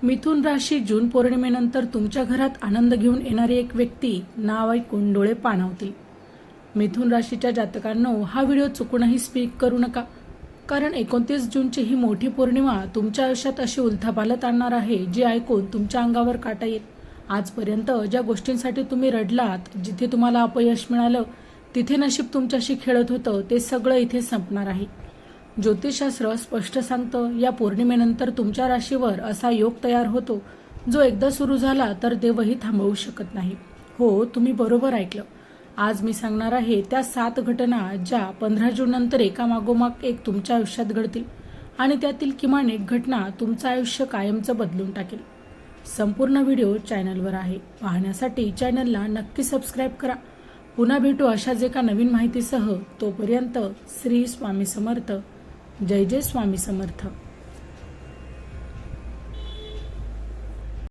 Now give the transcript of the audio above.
मिथुन राशी जून पौर्णिमेनंतर तुमच्या घरात आनंद घेऊन येणारी एक व्यक्ती नाव ऐकून डोळे पाणावतील. मिथुन राशीच्या जातकांनो, हा व्हिडिओ चुकूनही स्किप करू नका, कारण 29 जूनची ही मोठी पौर्णिमा तुमच्या आयुष्यात अशी उलथापालथ आणणार आहे जी ऐकून तुमच्या अंगावर काटा येईल. आजपर्यंत ज्या गोष्टींसाठी तुम्ही रडलात, जिथे तुम्हाला अपयश मिळालं, तिथे नशीब तुमच्याशी खेळत होतं, ते सगळं इथे संपणार आहे. ज्योतिषशास्त्र स्पष्ट सांगतं, या पौर्णिमेनंतर तुमच्या राशीवर असा योग तयार होतो जो एकदा सुरू झाला तर देवही थांबवू शकत नाही. हो, तुम्ही बरोबर ऐकलं. आज मी सांगणार आहे त्या 7 घटना ज्या 15 जून नंतर एकामागोमाग एक तुमच्या आयुष्यात घडतील आणि त्यातील किमान एक घटना तुमचं आयुष्य कायमचं बदलून टाकेल. संपूर्ण व्हिडिओ चॅनलवर आहे. पाहण्यासाठी चॅनलला नक्की सबस्क्राईब करा. पुन्हा भेटू अशाच एका नवीन माहितीसह. तोपर्यंत श्री स्वामी समर्थ. जय जय स्वामी समर्थ.